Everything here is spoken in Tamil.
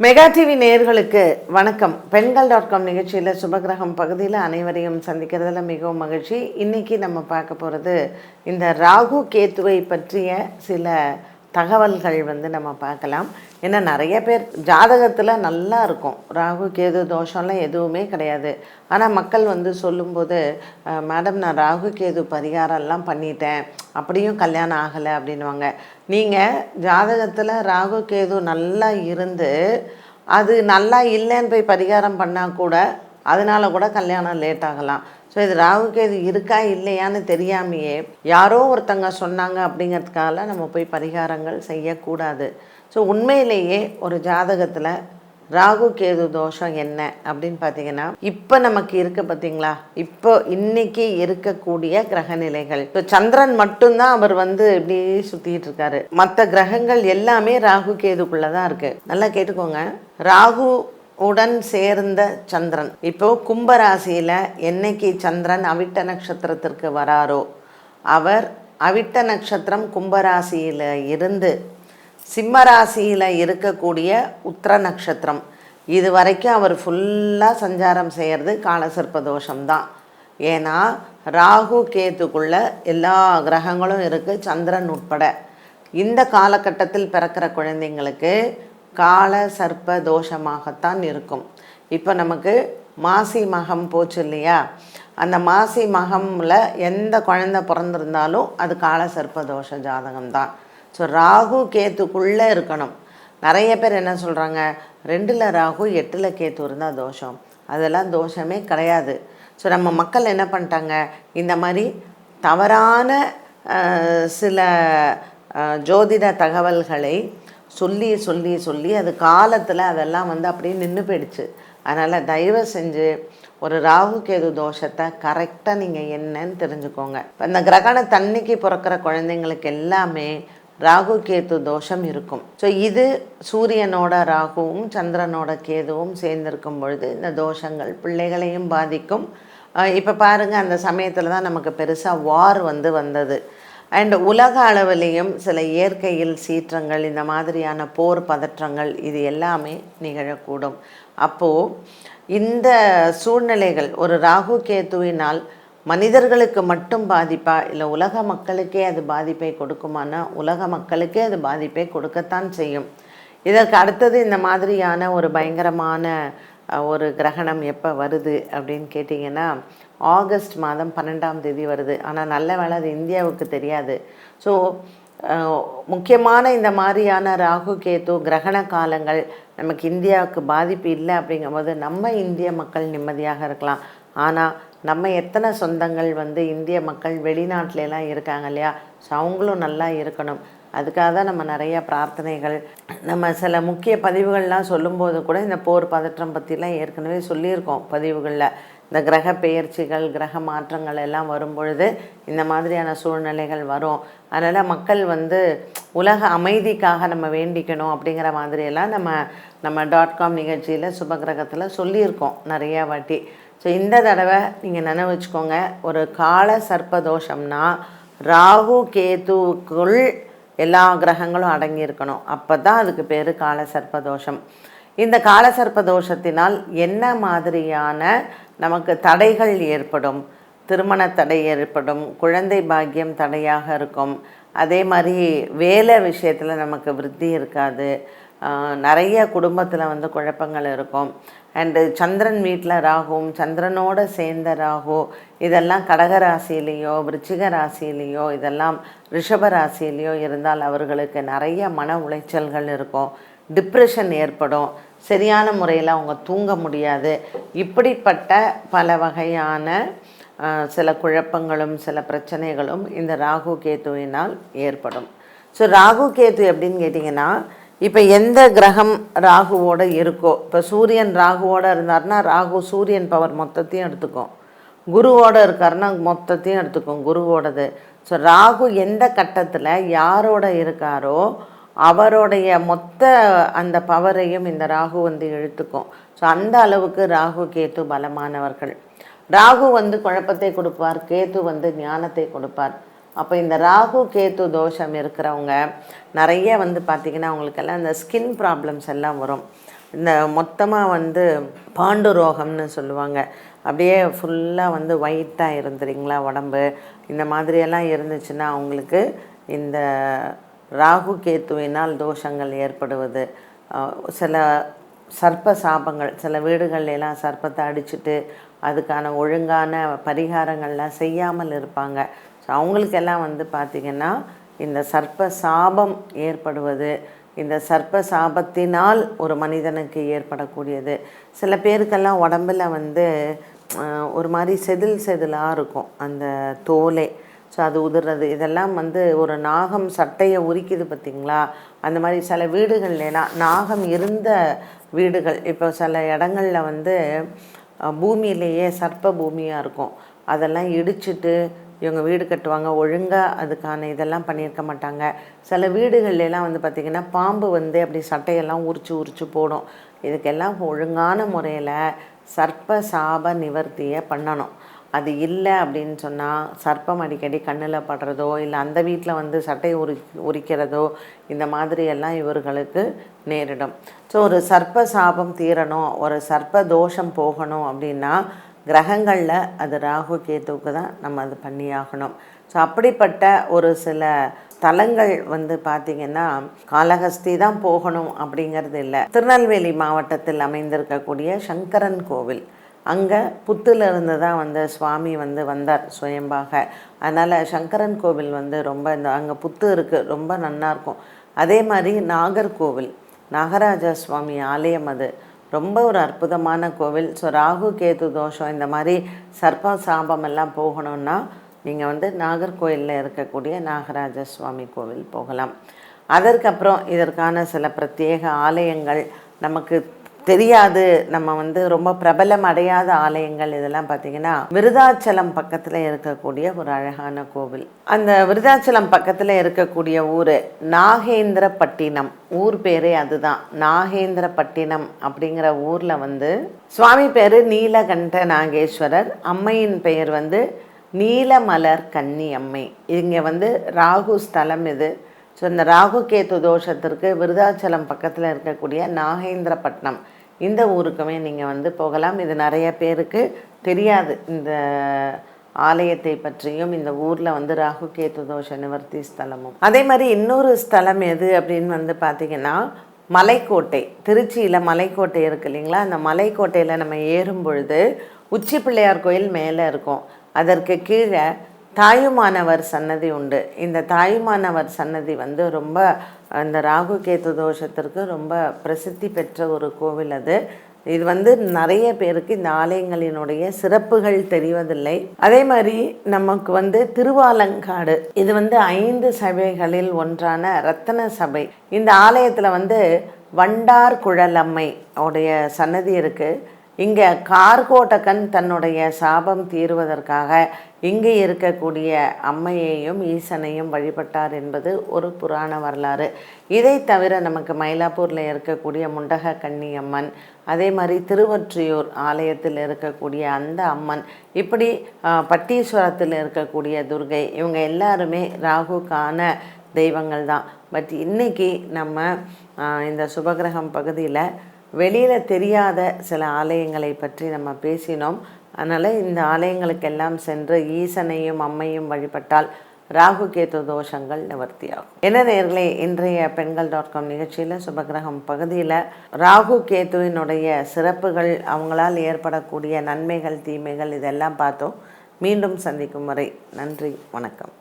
மெகா டிவி நேயர்களுக்கு வணக்கம். பெண்கள்.com நிகழ்ச்சியில் சுபகிரகம் பகுதியில் அனைவரையும் சந்திக்கிறதுல மிகவும் மகிழ்ச்சி. இன்றைக்கி நம்ம பார்க்க போகிறது இந்த ராகு கேத்துவை பற்றிய சில தகவல்கள் நம்ம பார்க்கலாம். ஏன்னா நிறைய பேர் ஜாதகத்தில் நல்லா இருக்கும், ராகு கேது தோஷம்லாம் எதுவுமே கிடையாது. ஆனால் மக்கள் சொல்லும்போது, மேடம் நான் ராகு கேது பரிகாரம்லாம் பண்ணிட்டேன், அப்படியும் கல்யாணம் ஆகலை அப்படின்வாங்க. நீங்கள் ஜாதகத்தில் ராகு கேது நல்லா இருந்து அது நல்லா இல்லைன்னு போய் பரிகாரம் பண்ணால் கூட அதனால கூட கல்யாணம் லேட் ஆகலாம். ஸோ இது ராகு கேது இருக்கா இல்லையான்னு தெரியாமையே யாரோ ஒருத்தங்க சொன்னாங்க அப்படிங்கிறதுக்காக நம்ம போய் பரிகாரங்கள் செய்யக்கூடாது. ஸோ உண்மையிலேயே ஒரு ஜாதகத்தில் ராகு கேது தோஷம் என்ன அப்படின்னு பார்த்தீங்கன்னா, இப்போ நமக்கு இருக்க பார்த்தீங்களா, இப்போ இன்னைக்கு இருக்கக்கூடிய கிரக நிலைகள், இப்போ சந்திரன் மட்டும்தான் அவர் இப்படி சுற்றிட்டு இருக்காரு. மற்ற கிரகங்கள் எல்லாமே ராகு கேதுக்குள்ளே தான் இருக்குது. நல்லா கேட்டுக்கோங்க. ராகு உடன் சேர்ந்த சந்திரன் இப்போ கும்பராசியில் என்னைக்கு சந்திரன் அவிட்ட நட்சத்திரத்திற்கு வராரோ, அவர் அவிட்ட நட்சத்திரம் கும்பராசியில் இருந்து சிம்மராசியில் இருக்கக்கூடிய உத்திர நட்சத்திரம் இது வரைக்கும் அவர் ஃபுல்லாக சஞ்சாரம் செய்கிறது காலசர்ப்ப தோஷம்தான். ஏன்னா ராகு கேத்துக்குள்ள எல்லா கிரகங்களும் இருக்குது, சந்திரன் உட்பட. இந்த காலகட்டத்தில் பிறக்கிற குழந்தைங்களுக்கு கால சர்ப்ப தோஷமாகத்தான் இருக்கும். இப்போ நமக்கு மாசி மகம் போச்சு இல்லையா, அந்த மாசி மகமில் எந்த குழந்தை பிறந்திருந்தாலும் அது கால சர்ப்ப தோஷ ஜாதகம்தான். ஸோ ராகு கேத்துக்குள்ளே இருக்கணும். நிறைய பேர் என்ன சொல்கிறாங்க, 2ல் ராகு 8ல் கேத்து இருந்தால் தோஷம். அதெல்லாம் தோஷமே கிடையாது. ஸோ நம்ம மக்கள் என்ன பண்ணிட்டாங்க, இந்த மாதிரி தவறான சில ஜோதிட தகவல்களை சொல்லி சொல்லி சொல்லி அது காலத்தில் அதெல்லாம் அப்படியே நின்று போயிடுச்சு. அதனால் தயவு செஞ்சு ஒரு ராகு கேது தோஷத்தை கரெக்டாக நீங்கள் என்னன்னு தெரிஞ்சுக்கோங்க. அந்த கிரகண தண்ணிக்கு பிறக்கிற குழந்தைங்களுக்கு எல்லாமே ராகு கேது தோஷம் இருக்கும். ஸோ இது சூரியனோட ராகுவும் சந்திரனோட கேதுவும் சேர்ந்திருக்கும் பொழுது இந்த தோஷங்கள் பிள்ளைகளையும் பாதிக்கும். இப்போ பாருங்கள், அந்த சமயத்தில் தான் நமக்கு பெருசாக வார் வந்தது. அண்ட் உலக அளவிலையும் சில இயற்கையில் சீற்றங்கள், இந்த மாதிரியான போர் பதற்றங்கள் இது எல்லாமே நிகழக்கூடும். அப்போது இந்த சூழ்நிலைகள் ஒரு ராகு கேத்துவினால் மனிதர்களுக்கு மட்டும் பாதிப்பா இல்லை உலக மக்களுக்கே அது பாதிப்பை கொடுக்குமானா, உலக மக்களுக்கே அது பாதிப்பை கொடுக்கத்தான் செய்யும். இதற்கு அடுத்தது இந்த மாதிரியான ஒரு பயங்கரமான ஒரு கிரகணம் எப்போ வருது அப்படின்னு கேட்டிங்கன்னா, ஆகஸ்ட் மாதம் 12ஆம் தேதி வருது. ஆனால் நல்ல வேளை அது இந்தியாவுக்கு தெரியாது. ஸோ முக்கியமான இந்த மாதிரியான ராகு கேத்து கிரகண காலங்கள் நமக்கு இந்தியாவுக்கு பாதிப்பு இல்லை அப்படிங்கும்போது நம்ம இந்திய மக்கள் நிம்மதியாக இருக்கலாம். ஆனால் நம்ம எத்தனை சொந்தங்கள் இந்திய மக்கள் வெளிநாட்டிலலாம் இருக்காங்க இல்லையா, ஸோ அவங்களும் நல்லா இருக்கணும். அதுக்காக தான் நம்ம நிறையா பிரார்த்தனைகள், நம்ம சில முக்கிய பதிவுகள்லாம் சொல்லும்போது கூட இந்த போர் பதற்றம் பற்றிலாம் ஏற்கனவே சொல்லியிருக்கோம் பதிவுகளில். இந்த கிரக பெயர்ச்சிகள் கிரக மாற்றங்கள் எல்லாம் வரும்பொழுது இந்த மாதிரியான சூழ்நிலைகள் வரும். அதனால் மக்கள் உலக அமைதிக்காக நம்ம வேண்டிக்கணும் அப்படிங்கிற மாதிரியெல்லாம் நம்ம .com நிகழ்ச்சியில் சுபகிரகத்தில் சொல்லியிருக்கோம் நிறையா வாட்டி. ஸோ இந்த தடவை நீங்கள் நினைவு வச்சுக்கோங்க, ஒரு கால சர்ப்ப தோஷம்னா ராகு கேத்துவுக்குள் எல்லா கிரகங்களும் அடங்கியிருக்கணும். அப்போ தான் அதுக்கு பேர் கால சர்ப்ப தோஷம். இந்த கால சர்ப்ப தோஷத்தினால் என்ன மாதிரியான நமக்கு தடைகள் ஏற்படும், திருமண தடை ஏற்படும், குழந்தை பாக்கியம் தடையாக இருக்கும், அதே மாதிரி வேலை விஷயத்தில் நமக்கு விருத்தி இருக்காது, நிறைய குடும்பத்தில் குழப்பங்கள் இருக்கும். அண்டு சந்திரன் வீட்டில் ராகுவும் சந்திரனோடு சேர்ந்த ராகு இதெல்லாம் கடக ராசியிலேயோ விருச்சிக ராசியிலேயோ இதெல்லாம் ரிஷப ராசியிலேயோ இருந்தால் அவர்களுக்கு நிறைய மன உளைச்சல்கள் இருக்கும், டிப்ரெஷன் ஏற்படும், சரியான முறையில் அவங்க தூங்க முடியாது. இப்படிப்பட்ட பல வகையான சில குழப்பங்களும் சில பிரச்சனைகளும் இந்த ராகு கேத்துவினால் ஏற்படும். ஸோ ராகு கேத்து எப்படின்னு கேட்டிங்கன்னா, இப்போ எந்த கிரகம் ராகுவோடு இருக்கோ, இப்போ சூரியன் ராகுவோடு இருந்தார்னா ராகு சூரியன் பவர் மொத்தத்தையும் எடுத்துக்கும், குருவோடு இருக்காருன்னா மொத்தத்தையும் எடுத்துக்கும் குருவோடது. ஸோ ராகு எந்த கட்டத்தில் யாரோட இருக்காரோ அவருடைய மொத்த அந்த பவரையும் இந்த ராகு இழுத்துக்கும். ஸோ அந்த அளவுக்கு ராகு கேத்து பலமானவர்கள். ராகு குழப்பத்தை கொடுப்பார், கேத்து ஞானத்தை கொடுப்பார். அப்போ இந்த ராகு கேத்து தோஷம் இருக்கிறவங்க நிறைய பார்த்திங்கன்னா அவங்களுக்கெல்லாம் இந்த ஸ்கின் ப்ராப்ளம்ஸ் எல்லாம் வரும். இந்த மொத்தமாக வந்து பாண்டு ரோகம்னு சொல்லுவாங்க, அப்படியே ஃபுல்லாக வந்து ஒயிட்டாக இருந்துறீங்களா உடம்பு, இந்த மாதிரியெல்லாம் இருந்துச்சுன்னா அவங்களுக்கு இந்த ராகு கேத்துவினால் தோஷங்கள் ஏற்படுவது, சில சர்ப்ப சாபங்கள், சில வீடுகள்லாம் சர்ப்பத்தை அடிச்சுட்டு அதுக்கான ஒழுங்கான பரிகாரங்கள்லாம் செய்யாமல் இருப்பாங்க. ஸோ அவங்களுக்கெல்லாம் வந்து பார்த்திங்கன்னா இந்த சர்ப்ப சாபம் ஏற்படுவது, இந்த சர்ப்ப சாபத்தினால் ஒரு மனிதனுக்கு ஏற்படக்கூடியது. சில பேருக்கெல்லாம் உடம்பில் வந்து ஒரு மாதிரி செதிலாக இருக்கும் அந்த தோலே. ஸோ அது உதிர்றது, இதெல்லாம் வந்து ஒரு நாகம் சட்டையை உரிக்குது பார்த்திங்களா, அந்த மாதிரி சில வீடுகள்லாம் நாகம் இருந்த வீடுகள், இப்போ சில இடங்களில் வந்து பூமியிலேயே சர்ப்ப பூமியாக இருக்கும், அதெல்லாம் இடிச்சிட்டு இவங்க வீடு கட்டுவாங்க, ஒழுங்காக அதுக்கான இதெல்லாம் பண்ணியிருக்க மாட்டாங்க. சில வீடுகள்லாம் வந்து பார்த்திங்கன்னா பாம்பு வந்து அப்படி சட்டையெல்லாம் உரிச்சு போடும். இதுக்கெல்லாம் ஒழுங்கான முறையில் சர்ப்ப சாப நிவர்த்தியை பண்ணணும். அது இல்லை அப்படின்னு சொன்னால் சர்ப்பம் அடிக்கடி கண்ணில் படுறதோ, இல்லை அந்த வீட்டில் வந்து சட்டையை உரிக்கிறதோ, இந்த மாதிரியெல்லாம் இவர்களுக்கு நேரிடும். ஸோ ஒரு சர்ப்ப சாபம் தீரணும், ஒரு சர்ப்ப தோஷம் போகணும் அப்படின்னா கிரகங்களில் அது ராகு கேத்துவுக்கு தான் நம்ம அது பண்ணியாகணும். ஸோ அப்படிப்பட்ட ஒரு சில தலங்கள் வந்து பார்த்திங்கன்னா காளஹஸ்தி தான் போகணும் அப்படிங்கிறது இல்லை. திருநெல்வேலி மாவட்டத்தில் அமைந்திருக்கக்கூடிய சங்கரன் கோவில், அங்கே புத்திலிருந்து தான் வந்து சுவாமி வந்து வந்தார் சுயம்பாக. அதனால் சங்கரன் கோவில் வந்து ரொம்ப இந்த அங்கே புத்து இருக்குது, ரொம்ப நல்லாயிருக்கும். அதே மாதிரி நாகர்கோவில், நாகராஜ சுவாமி ஆலயம், அது ரொம்ப ஒரு அற்புதமான கோவில். ஸோ ராகு கேது தோஷம் இந்த மாதிரி சர்ப்ப சாபம் எல்லாம் போகணுன்னா நீங்கள் வந்து நாகர்கோவிலில் இருக்கக்கூடிய நாகராஜ சுவாமி கோவில் போகலாம். அதற்கப்புறம் இதற்கான சில பிரத்யேக ஆலயங்கள் நமக்கு தெரியாது, நம்ம வந்து ரொம்ப பிரபலம் அடையாத ஆலயங்கள் இதெல்லாம் பார்த்திங்கன்னா விருதாச்சலம் பக்கத்தில் இருக்கக்கூடிய ஒரு அழகான கோவில். அந்த விருதாச்சலம் பக்கத்தில் இருக்கக்கூடிய ஊர் நாகேந்திரப்பட்டினம், ஊர் பேரே அதுதான், நாகேந்திரப்பட்டினம் அப்படிங்கிற ஊரில் வந்து சுவாமி பேர் நீலகண்ட நாகேஸ்வரர், அம்மையின் பெயர் வந்து நீலமலர் கன்னி அம்மை. இங்கே வந்து ராகு ஸ்தலம் இது. ஸோ இந்த ராகு கேத்து தோஷத்திற்கு விருதாச்சலம் பக்கத்தில் இருக்கக்கூடிய நாகேந்திரப்பட்டினம் இந்த ஊருக்குமே நீங்கள் வந்து போகலாம். இது நிறைய பேருக்கு தெரியாது, இந்த ஆலயத்தை பற்றியும் இந்த ஊரில் வந்து ராகு கேத்து தோஷ நிவர்த்தி ஸ்தலமும். அதே மாதிரி இன்னொரு ஸ்தலம் எது அப்படின்னு வந்து பார்த்திங்கன்னா மலைக்கோட்டை. திருச்சியில் மலைக்கோட்டை இருக்குது இல்லைங்களா, அந்த மலைக்கோட்டையில் நம்ம ஏறும் பொழுது உச்சி பிள்ளையார் கோயில் மேலே இருக்கும், அதற்கு கீழே தாயுமானவர் சன்னதி உண்டு. இந்த தாயுமானவர் சன்னதி வந்து ரொம்ப அந்த ராகு கேத்து தோஷத்திற்கு ரொம்ப பிரசித்தி பெற்ற ஒரு கோவில் அது. இது வந்து நிறைய பேருக்கு இந்த ஆலயங்களினுடைய சிறப்புகள் தெரிவதில்லை. அதே மாதிரி நமக்கு வந்து திருவாலங்காடு, இது வந்து 5 சபைகளில் ஒன்றான ரத்தன சபை. இந்த ஆலயத்தில் வந்து வண்டார் குழலம்மை உடைய சன்னதி இருக்குது. இங்கே கார்கோடகன் தன்னுடைய சாபம் தீர்வதற்காக இங்கே இருக்கக்கூடிய அம்மையையும் ஈசனையும் வழிபட்டார் என்பது ஒரு புராண வரலாறு. இதை தவிர நமக்கு மயிலாப்பூரில் இருக்கக்கூடிய முண்டக கன்னி அம்மன், அதே மாதிரி திருவொற்றியூர் ஆலயத்தில் இருக்கக்கூடிய அந்த அம்மன், இப்படி பட்டீஸ்வரத்தில் இருக்கக்கூடிய துர்கை, இவங்க எல்லாருமே ராகுக்கான தெய்வங்கள் தான். பட் இன்றைக்கி நம்ம இந்த சுபகிரகம் பகுதியில் வெளியில் தெரியாத சில ஆலயங்களை பற்றி நம்ம பேசினோம். அதனால் இந்த ஆலயங்களுக்கெல்லாம் சென்று ஈசனையும் அம்மையும் வழிபட்டால் ராகு கேத்து தோஷங்கள் நிவர்த்தியாகும். என்ன நேயர்களே, இன்றைய பெண்கள்.com நிகழ்ச்சியில் சுபகிரகம் பகுதியில் ராகு கேத்துவினுடைய சிறப்புகள், அவங்களால் ஏற்படக்கூடிய நன்மைகள் தீமைகள் இதெல்லாம் பார்த்தோம். மீண்டும் சந்திக்கும் வரை நன்றி, வணக்கம்.